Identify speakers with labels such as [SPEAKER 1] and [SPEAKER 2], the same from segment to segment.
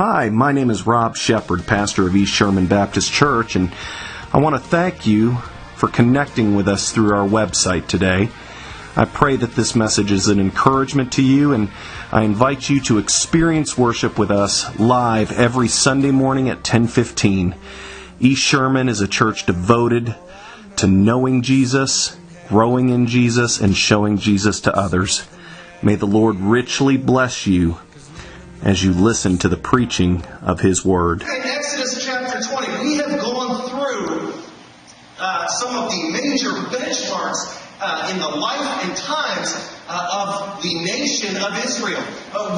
[SPEAKER 1] Hi, my name is Rob Shepard, pastor of East Sherman Baptist Church, and I want to thank you for connecting with us through our website today. I pray that this message is an encouragement to you, and I invite you to experience worship with us live every Sunday morning at 10:15. East Sherman is a church devoted to knowing Jesus, growing in Jesus, and showing Jesus to others. May the Lord richly bless you as you listen to the preaching of His Word.
[SPEAKER 2] In Exodus chapter 20, we have gone through some of the major benchmarks in the life and times of the nation of Israel.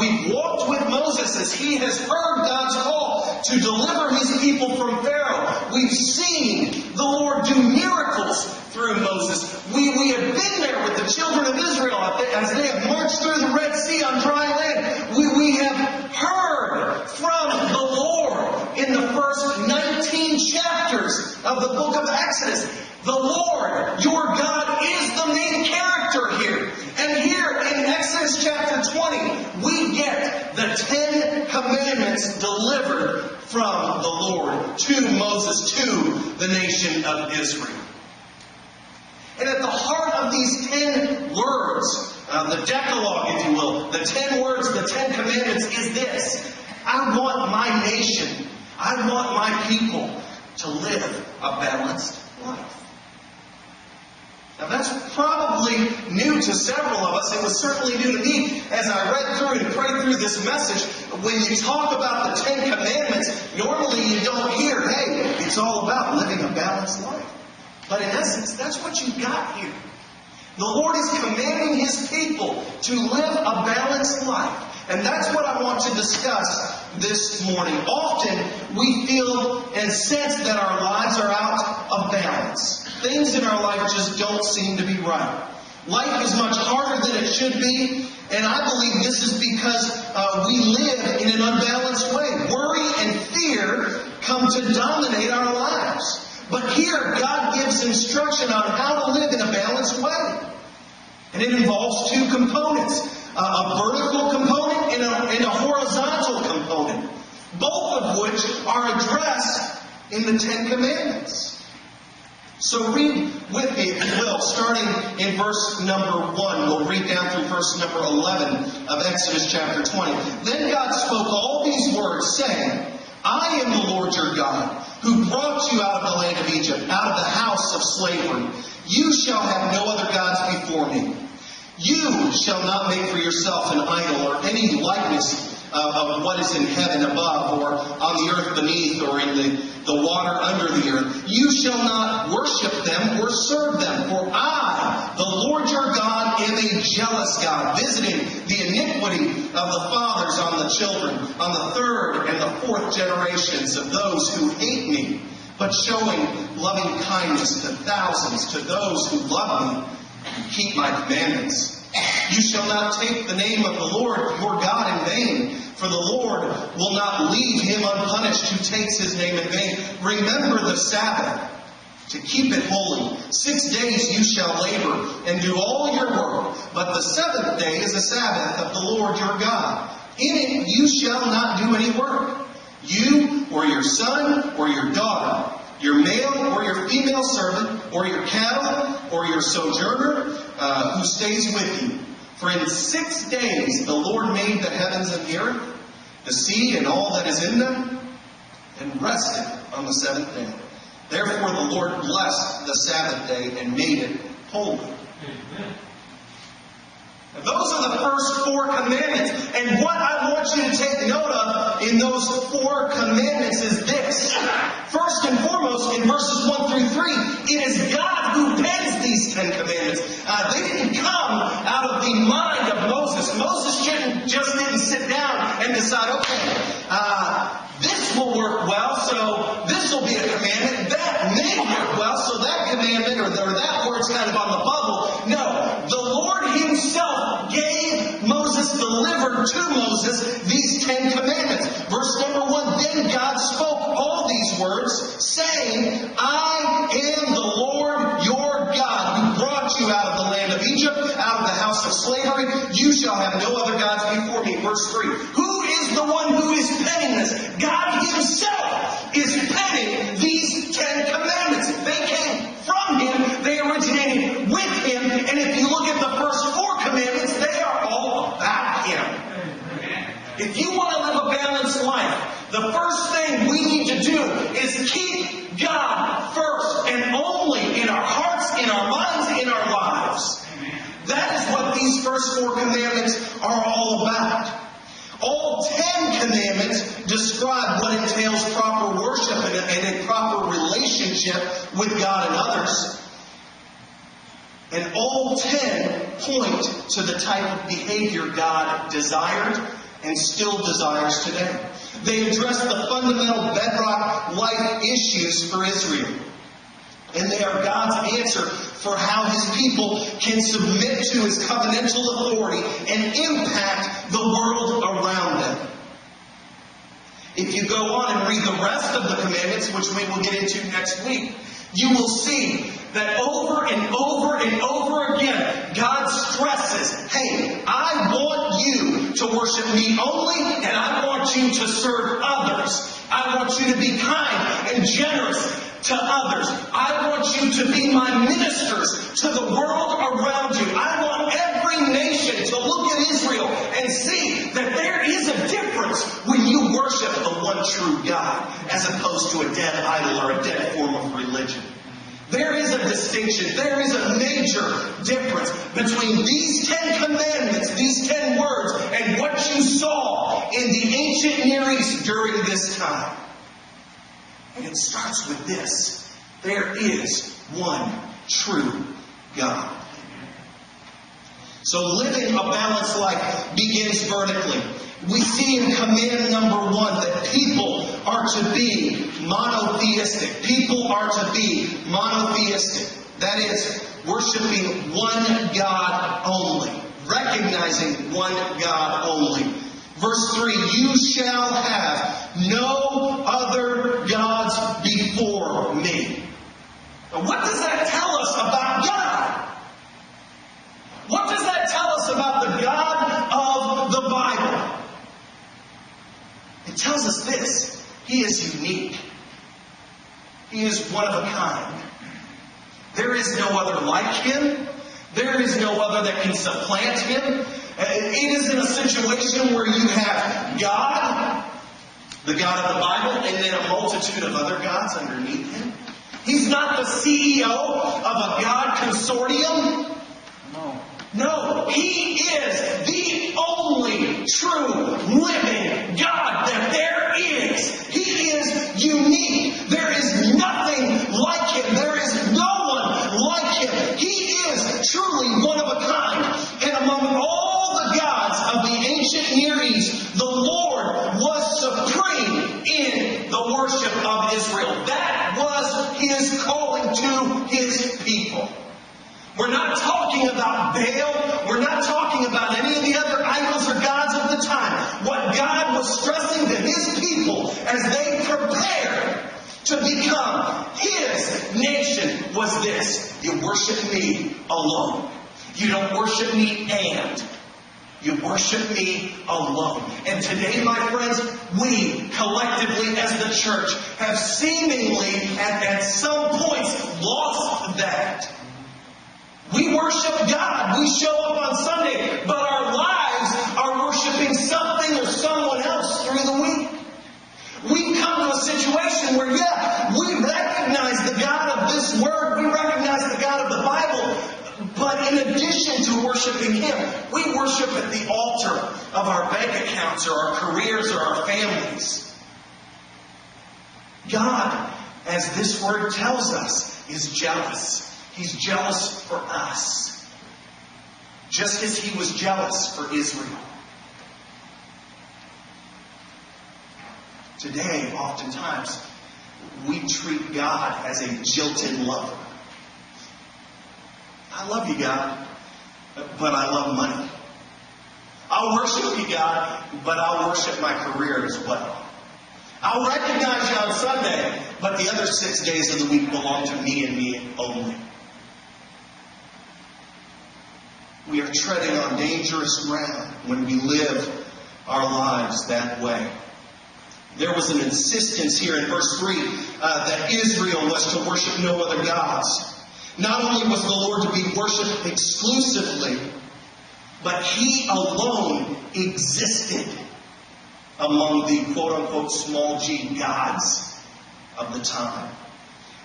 [SPEAKER 2] We've walked with Moses as he has heard God's call to deliver his people from Pharaoh. We've seen the Lord do miracles through Moses. We have been there with the children of Israel as they have marched through the Red Sea on dry land. We have heard from the Lord in the first 19 chapters of the book of Exodus. The Lord, your God, is the main character here. And here in Exodus chapter 20, we get the 10 Commandments delivered from the Lord to Moses, to the nation of Israel. And at the heart of these 10 words, the Decalogue, if you will, the 10 words, the 10 Commandments is this: I want my nation, I want my people to live a balanced life. Now that's probably new to several of us. It was certainly new to me as I read through and prayed through this message. When you talk about the 10 Commandments, normally you don't hear, hey, it's all about living a balanced life. But in essence, that's what you got here. The Lord is commanding His people to live a balanced life. And that's what I want to discuss this morning. Often we feel and sense that our lives are out of balance. Things in our life just don't seem to be right. Life is much harder than it should be. And I believe this is because we live in an unbalanced way. Worry and fear come to dominate our lives. But here, God gives instruction on how to live in a balanced way. And it involves two components. A vertical component and a horizontal component. Both of which are addressed in the 10 Commandments. So read with me, if you will, starting in verse number 1. We'll read down through verse number 11 of Exodus chapter 20. Then God spoke all these words, saying, I am the Lord your God, who brought you out of the land of Egypt, out of the house of slavery. You shall have no other gods before me. You shall not make for yourself an idol or any likeness of what is in heaven above or on the earth beneath or in the water under the earth. You shall not worship them or serve them. For I, the Lord your God, am a jealous God, visiting the iniquity of the fathers on the children, on the third and the fourth generations of those who hate me, but showing loving kindness to thousands, to those who love me and keep my commandments. You shall not take the name of the Lord your God in vain, for the Lord will not leave him unpunished who takes his name in vain. Remember the Sabbath, to keep it holy. 6 days you shall labor and do all your work, but the seventh day is the Sabbath of the Lord your God. In it you shall not do any work, you or your son or your daughter, your male or your female servant, or your cattle, or your sojourner who stays with you. For in 6 days the Lord made the heavens and the earth, the sea and all that is in them, and rested on the seventh day. Therefore the Lord blessed the Sabbath day and made it holy. Amen. And those are the first 4 commandments. And what I want you to take note of in those 4 commandments is this. First and foremost, in verses 1 through 3, it is God who pens these 10 commandments. They didn't come out of the mind of Moses. Moses just didn't sit down and decide, okay, this will work well, so this will be a commandment. That may work well, so that commandment or that word's kind of on the bubble. No, the Lord Himself delivered to Moses these 10 commandments. Verse number 1, then God spoke all these words, saying, I am the Lord your God, who brought you out of the land of Egypt, out of the house of slavery. You shall have no other gods before me. Verse 3, who is the one who is penning business. God himself is penning these 10 commandments. They came from him. They originated with him. And if you look at the first 4 commandments, they are all about him. If you want to live a balanced life, the first thing we need to do is keep God first and only in our hearts, in our minds, in our lives. That is what these first 4 commandments are all about. All 10 commandments describe what entails proper worship and a proper relationship with God and others. And all 10 point to the type of behavior God desired and still desires today. They address the fundamental bedrock life issues for Israel. And they are God's answer for how his people can submit to his covenantal authority and impact the world around them. If you go on and read the rest of the commandments, which we will get into next week, you will see that over and over and over again, God stresses, hey, I want you to worship me only, and I want you to serve others. I want you to be kind and generous to others. I want you to be my ministers to the world around you. I want every nation to look at Israel and see that there is a difference when you worship the one true God as opposed to a dead idol or a dead form of religion. There is a distinction. There is a major difference between these 10 commandments, these 10 words, and what you saw in the ancient Near East during this time. And it starts with this. There is one true God. So living a balanced life begins vertically. We see in command number 1 that people are to be monotheistic. People are to be monotheistic. That is, worshiping one God only. Recognizing one God only. Verse 3, you shall have no other gods before me. Now, what does that tell us about God? What does that tell us about the God of the Bible? It tells us this. He is unique. He is one of a kind. There is no other like him. There is no other that can supplant him. It is in a situation where you have God, the God of the Bible, and then a multitude of other gods underneath him. He's not the CEO of a God consortium. No, he is the only true living God that there is. He is unique. There is nothing like him. There is no one like him. He is truly one of a kind. And among all the gods of the ancient Near East, the Lord was supreme in the worship of Israel. That was his calling to his people. We're not talking about Baal. We're not talking about any of the other idols or gods of the time. What God was stressing to his people as they prepared to become his nation was this. You worship me alone. You don't worship me and. You worship me alone. And today, my friends, we collectively as the church have seemingly at some points lost that. We worship God. We show up on Sunday, but our lives are worshiping something or someone else through the week. We've come to a situation where, we recognize the God of this Word. We recognize the God of the Bible. But in addition to worshiping him, we worship at the altar of our bank accounts or our careers or our families. God, as this Word tells us, is jealous. He's jealous for us. Just as he was jealous for Israel. Today, oftentimes, we treat God as a jilted lover. I love you, God, but I love money. I'll worship you, God, but I'll worship my career as well. I'll recognize you on Sunday, but the other 6 days of the week belong to me and me only. We are treading on dangerous ground when we live our lives that way. there was an insistence here in verse 3 that Israel was to worship no other gods. Not only was the Lord to be worshipped exclusively, but He alone existed among the quote-unquote small g gods of the time.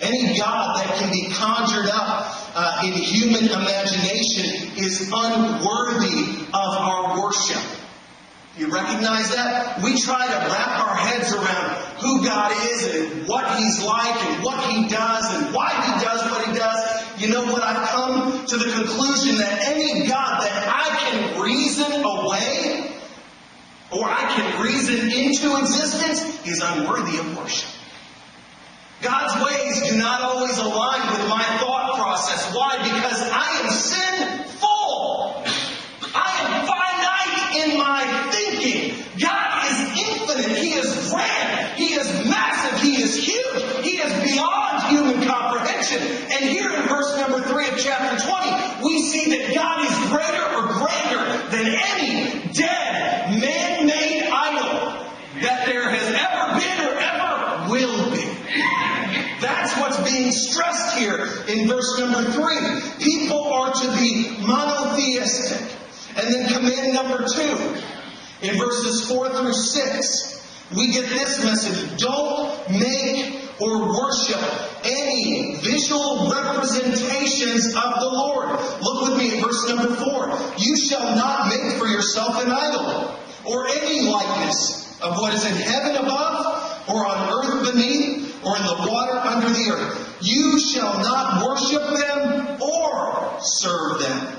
[SPEAKER 2] Any god that can be conjured up in human imagination is unworthy of our worship. You recognize that? We try to wrap our heads around who God is and what He's like and what He does and why He does what He does. You know what? I've come to the conclusion that any God that I can reason away or I can reason into existence is unworthy of worship. God's ways do not always align with my thought process. Why? Because I am sinful. I am finite in my thinking. God is infinite. He is grand. He is massive. He is huge. He is beyond human comprehension. And here in verse number 3 of chapter 20, we see that God is greater or grander than any dead, man-made idol that there has ever been or ever will be. That's what's being stressed here in verse number 3. People are to be monotheistic. And then command number 2, in verses 4 through 6, we get this message. Don't make or worship any visual representations of the Lord. Look with me at verse number 4. You shall not make for yourself an idol, or any likeness of what is in heaven above, or on earth beneath, or in the water under the earth. You shall not worship them or serve them.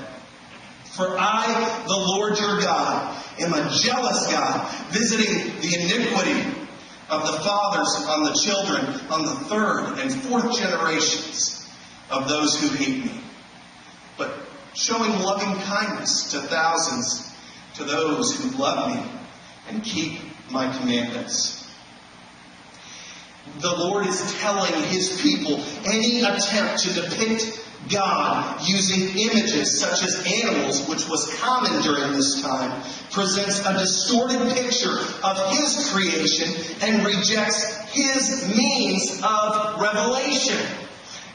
[SPEAKER 2] For I, the Lord your God, am a jealous God, visiting the iniquity of the fathers on the children, on the third and fourth generations of those who hate me, but showing loving kindness to thousands, to those who love me and keep my commandments. The Lord is telling His people any attempt to depict God using images such as animals, which was common during this time, presents a distorted picture of His creation and rejects His means of revelation.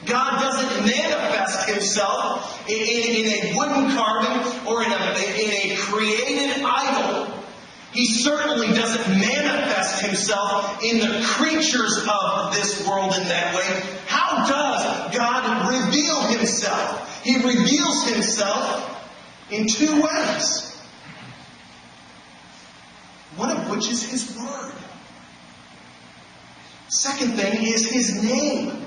[SPEAKER 2] God doesn't manifest Himself in a wooden carving or in a created idol. He certainly doesn't manifest Himself in the creatures of this world in that way. How does God reveal Himself? He reveals Himself in 2 ways. One of which is His Word. Second thing is His name.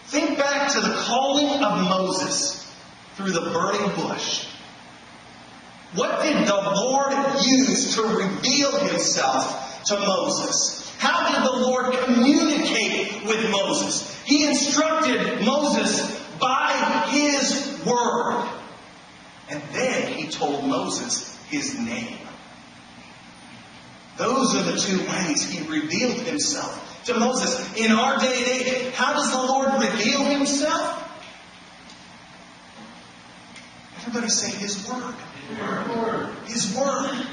[SPEAKER 2] Think back to the calling of Moses through the burning bush. What did the Lord use to reveal Himself to Moses? How did the Lord communicate with Moses? He instructed Moses by His Word. And then He told Moses His name. Those are the 2 ways He revealed Himself to Moses. In our day and age, how does the Lord reveal Himself? Everybody say His Word. His Word.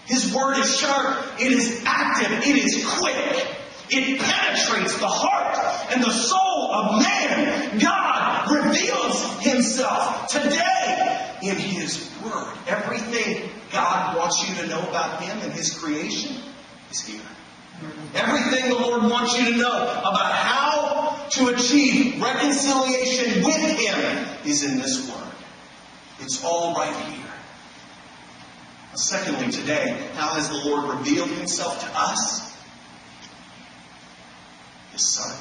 [SPEAKER 2] His Word is sharp. It is active. It is quick. It penetrates the heart and the soul of man. God reveals Himself today in His Word. Everything God wants you to know about Him and His creation is here. Everything the Lord wants you to know about how to achieve reconciliation with Him is in this Word. It's all right here. Secondly, today, how has the Lord revealed Himself to us? His Son,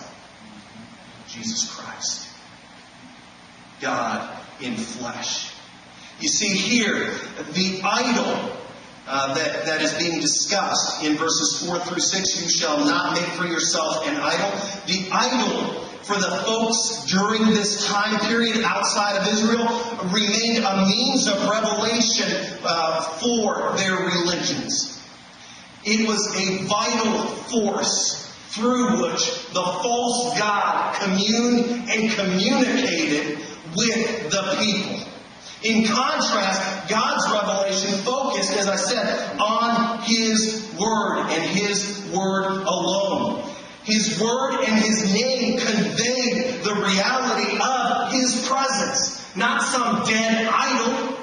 [SPEAKER 2] Jesus Christ. God in flesh. You see here, the idol that is being discussed in verses 4 through 6, you shall not make for yourself an idol. The idol for the folks during this time period outside of Israel remained a means of revelation for their religions. It was a vital force through which the false god communed and communicated with the people. In contrast, God's revelation focused, as I said, on His Word and His Word alone. His Word and His name convey the reality of His presence, not some dead idol.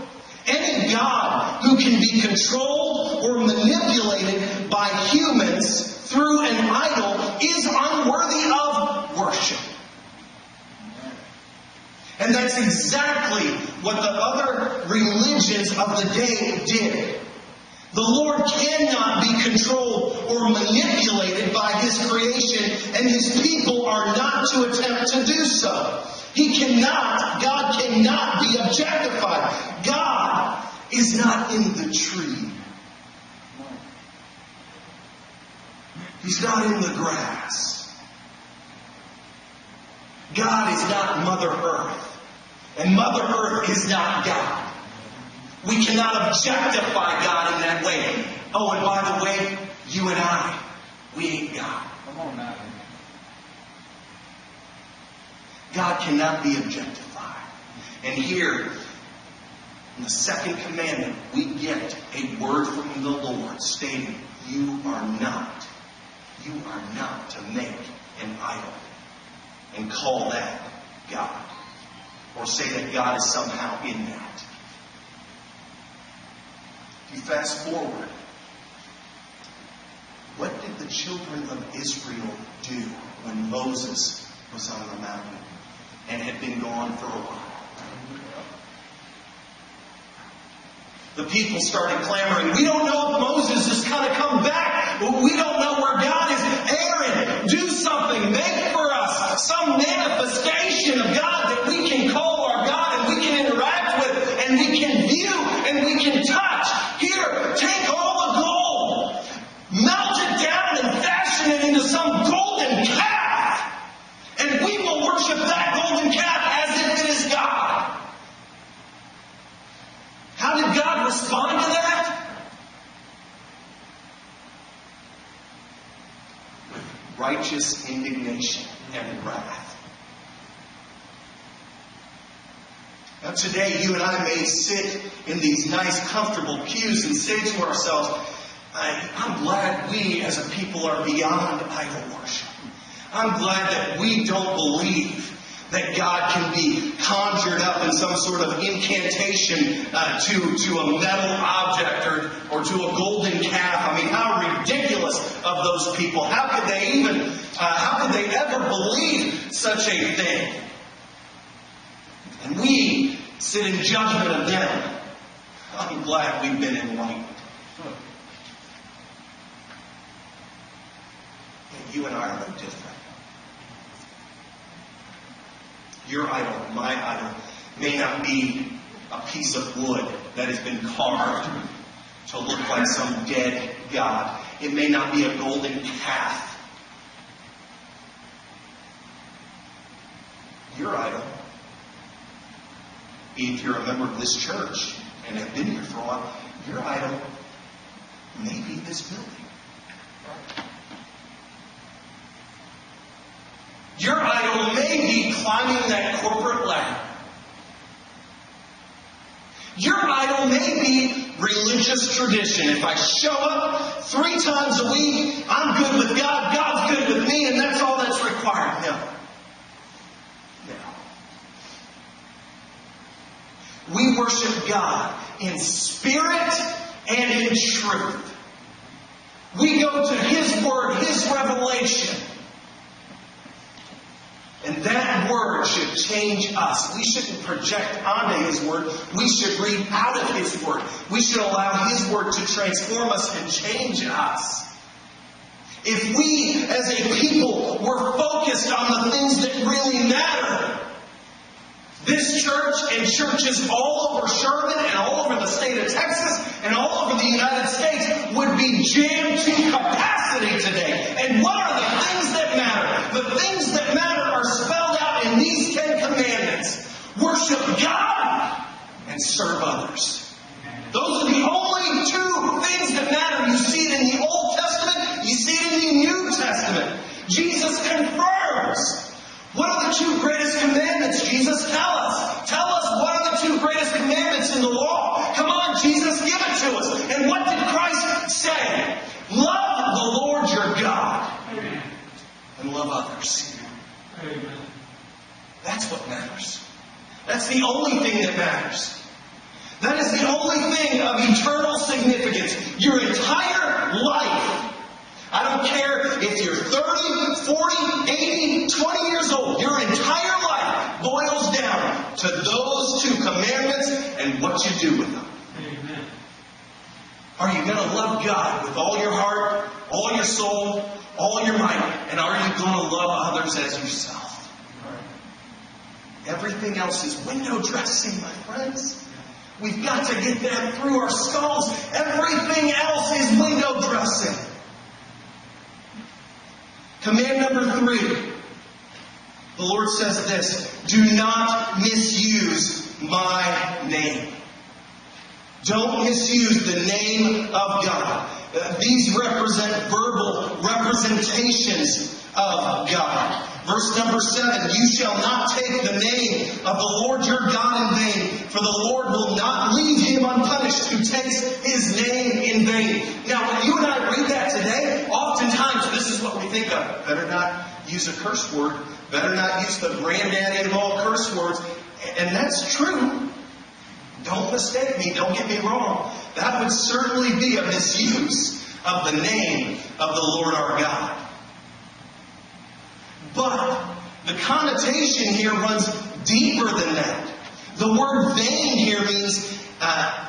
[SPEAKER 2] Any God who can be controlled or manipulated by humans through an idol is unworthy of worship. And that's exactly what the other religions of the day did. The Lord cannot be controlled or manipulated by His creation, and His people are not to attempt to do so. God cannot be objectified. God is not in the tree. He's not in the grass. God is not Mother Earth. And Mother Earth is not God. We cannot objectify God in that way. Oh, and by the way, you and I, we ain't God. Come on now. God cannot be objectified. And here, in the second commandment, we get a word from the Lord stating, you are not to make an idol and call that God. Or say that God is somehow in that. If you fast forward, what did the children of Israel do when Moses was on the mountain and had been gone for a while? The people started clamoring, we don't know if Moses is going to come back. We don't know where God is. Aaron, do something. Make for us some manifestation of God that we can call our God and we can interact with and we can view and we can touch. Here, take all the gold, melt it down and fashion it into some golden calf. And we will worship that golden calf as if it is God. How did God respond to that? With righteous indignation and wrath. Now today, you and I may sit in these nice, comfortable pews and say to ourselves, I'm glad we as a people are beyond idol worship. I'm glad that we don't believe that God can be conjured up in some sort of incantation to a metal object or to a golden calf. I mean, how ridiculous of those people. How could they ever believe such a thing? And we sit in judgment of them. I'm glad we've been enlightened. And you and I are no different. Your idol, my idol, may not be a piece of wood that has been carved to look like some dead god. It may not be a golden calf. Your idol, if you're a member of this church and have been here for a while, your idol may be this building. Your idol may be climbing that corporate ladder. Your idol may be religious tradition. If I show up 3 times a week, I'm good with God, God's good with me, and that's all that's required. No. We worship God in spirit and in truth. We go to His Word, His revelation. And that Word should change us. We shouldn't project onto His Word. We should read out of His Word. We should allow His Word to transform us and change us. If we, as a people, were focused on the things that really matter, this church and churches all over Sherman and all over the state of Texas and all over the United States would be jammed to capacity today. And what are the things that matter? The things that matter are spelled out in these 10 commandments. Worship God and serve others. Those are the only 2 things that matter. You see it in the Old Testament. You see it in the New Testament. Jesus confirms. What are the 2 greatest commandments, Jesus? Tell us. Tell us what are the 2 greatest commandments in the law. Come on, Jesus, give it to us. And what did Christ say? That's the only thing that matters. That is the only thing of eternal significance. Your entire life. I don't care if you're 30, 40, 80, 20 years old. Your entire life boils down to those two commandments and what you do with them. Amen. Are you going to love God with all your heart, all your soul, all your might? And are you going to love others as yourself? Everything else is window dressing, my friends. We've got to get that through our skulls. Everything else is window dressing. Command number 3. The Lord says this: do not misuse my name. Don't misuse the name of God. These represent verbal representations of God. Verse number 7, you shall not take the name of the Lord your God in vain, for the Lord will not leave him unpunished who takes his name in vain. Now, when you and I read that today, oftentimes this is what we think of. Better not use a curse word. Better not use the granddaddy of all curse words. And that's true. Don't mistake me. Don't get me wrong. That would certainly be a misuse of the name of the Lord our God. But the connotation here runs deeper than that. The word vain here means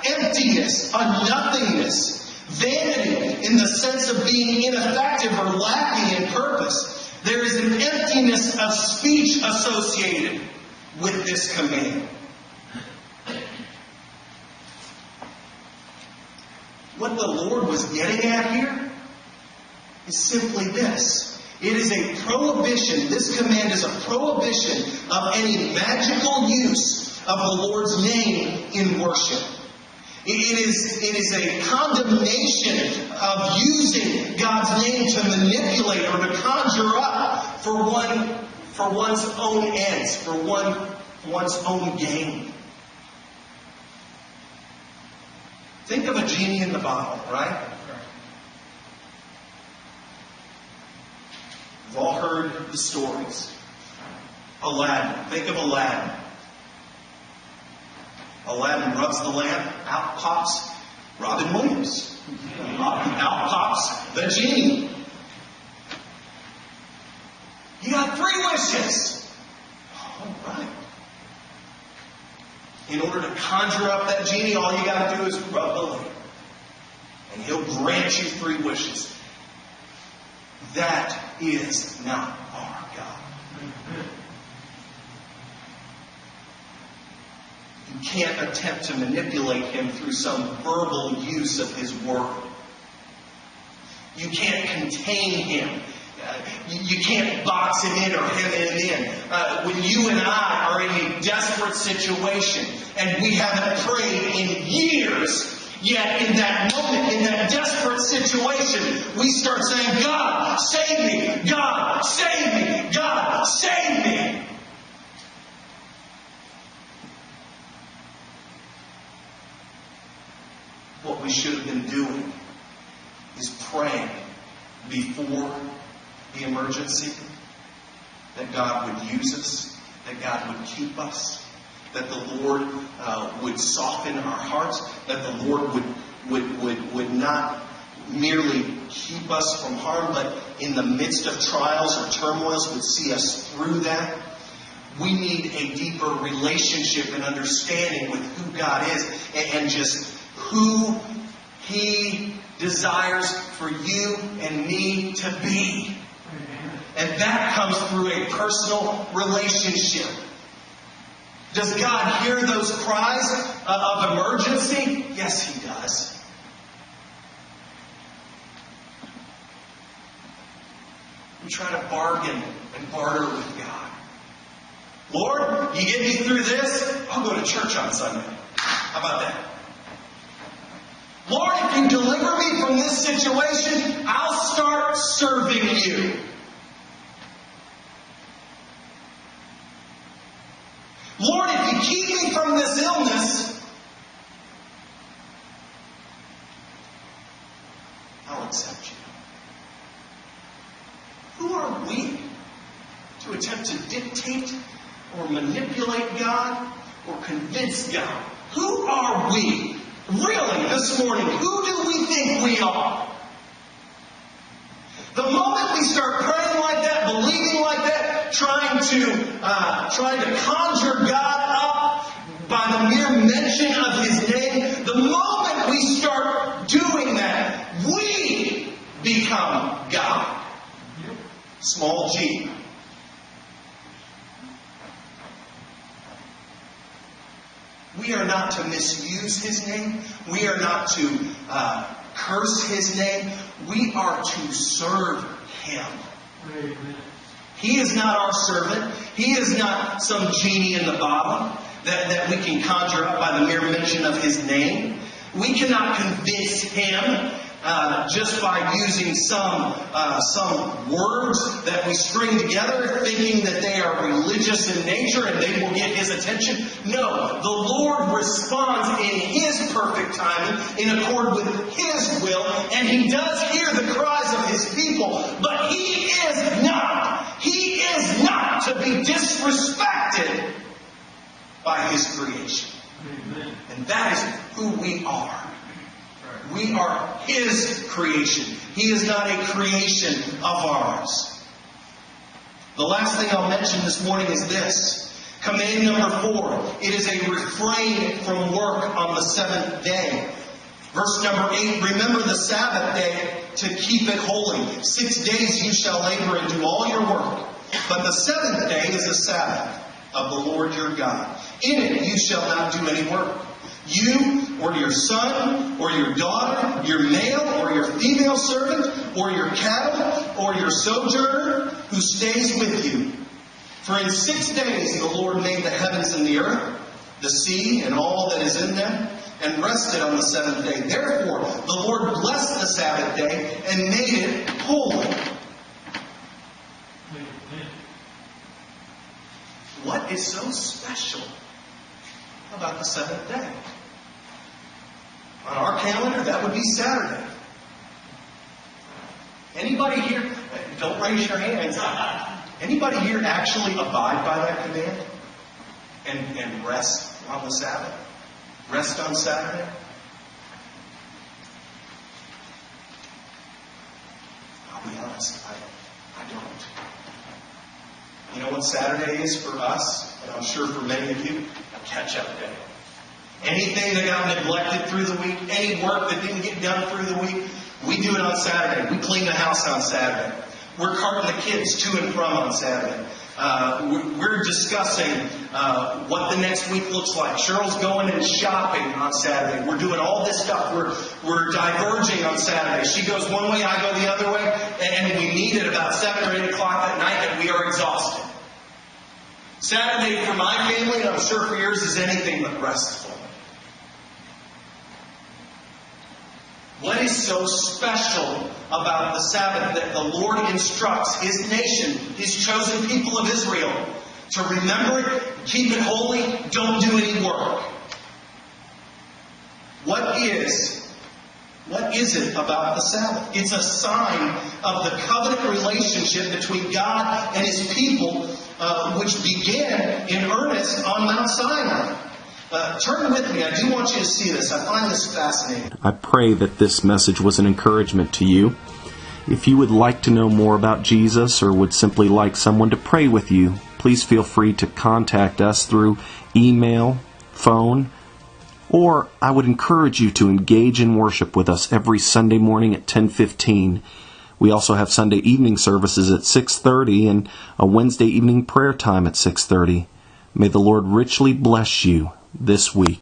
[SPEAKER 2] emptiness, nothingness, vanity in the sense of being ineffective or lacking in purpose. There is an emptiness of speech associated with this command. What the Lord was getting at here is simply this. It is a prohibition. This command is a prohibition of any magical use of the Lord's name in worship. It is a condemnation of using God's name to manipulate or to conjure up for one's own ends, for one's own gain. Think of a genie in the bottle, right? We've all heard the stories. Aladdin. Think of Aladdin. Aladdin rubs the lamp. Out pops Robin Williams. Out pops the genie. You got 3 wishes. All right. In order to conjure up that genie, all you got to do is rub the lamp. And he'll grant you 3 wishes. That is not our God. You can't attempt to manipulate him through some verbal use of his word. You can't contain him. You can't box him in or hem him in. When you and I are in a desperate situation and we haven't prayed in years, yet in that moment, in that desperate situation, we start saying, God, save me! God, save me! God, save me! What we should have been doing is praying before the emergency, that God would use us, that God would keep us, that the Lord would soften our hearts, that the Lord would not merely keep us from harm, but in the midst of trials or turmoils would see us through that. We need a deeper relationship and understanding with who God is and just who He desires for you and me to be. And that comes through a personal relationship. Does God hear those cries of emergency? Yes, He does. We try to bargain and barter with God. Lord, you get me through this, I'll go to church on Sunday. How about that? Lord, if you deliver me from this situation, I'll start serving you. Lord, if you keep me from this illness, I'll accept you. Who are we to attempt to dictate or manipulate God or convince God? Who are we? Really, this morning, who do we think we are? The moment we start praying like that, believing like that, trying to conjure God up by the mere mention of His name, the moment we start doing that, we become God. Small g. We are not to misuse His name. We are not to curse His name. We are to serve Him. Amen. He is not our servant. He is not some genie in the bottle that we can conjure up by the mere mention of His name. We cannot convince Him just by using some words that we string together, thinking that they are religious in nature and they will get His attention. No, the Lord responds in His perfect timing, in accord with His will, and He does hear the cries of His people, but He is not to be disrespected by His creation. Amen. And that is who we are. We are His creation. He is not a creation of ours. The last thing I'll mention this morning is this. Command number 4. It is a refrain from work on the seventh day. Verse number 8. Remember the Sabbath day to keep it holy. 6 days you shall labor and do all your work. But the seventh day is the Sabbath of the Lord your God. In it you shall not do any work. You, or your son, or your daughter, your male or your female servant, or your cattle, or your sojourner who stays with you. For in 6 days the Lord made the heavens and the earth, the sea, and all that is in them, and rested on the seventh day. Therefore, the Lord blessed the Sabbath day and made it holy. What is so special about the seventh day? On our calendar, that would be Saturday. Anybody here, don't raise your hands. Anybody here actually abide by that command? And rest on the Sabbath? Rest on Saturday? I'll be honest, I don't. You know what Saturday is for us, and I'm sure for many of you? A catch-up day. Anything that got neglected through the week, any work that didn't get done through the week, we do it on Saturday. We clean the house on Saturday. We're carting the kids to and from on Saturday. We're discussing what the next week looks like. Cheryl's going and shopping on Saturday. We're doing all this stuff. We're diverging on Saturday. She goes one way, I go the other way, and we meet at about 7 or 8 o'clock at night, and we are exhausted. Saturday for my family, and I'm sure for yours, is anything but restful. What is so special about the Sabbath that the Lord instructs His nation, His chosen people of Israel, to remember it, keep it holy, don't do any work? What is it about the Sabbath? It's a sign of the covenant relationship between God and His people, which began in earnest on Mount Sinai. Turn with me. I do want you to see this. I find this fascinating.
[SPEAKER 1] I pray that this message was an encouragement to you. If you would like to know more about Jesus or would simply like someone to pray with you, please feel free to contact us through email, phone, or I would encourage you to engage in worship with us every Sunday morning at 10:15. We also have Sunday evening services at 6:30 and a Wednesday evening prayer time at 6:30. May the Lord richly bless you this week.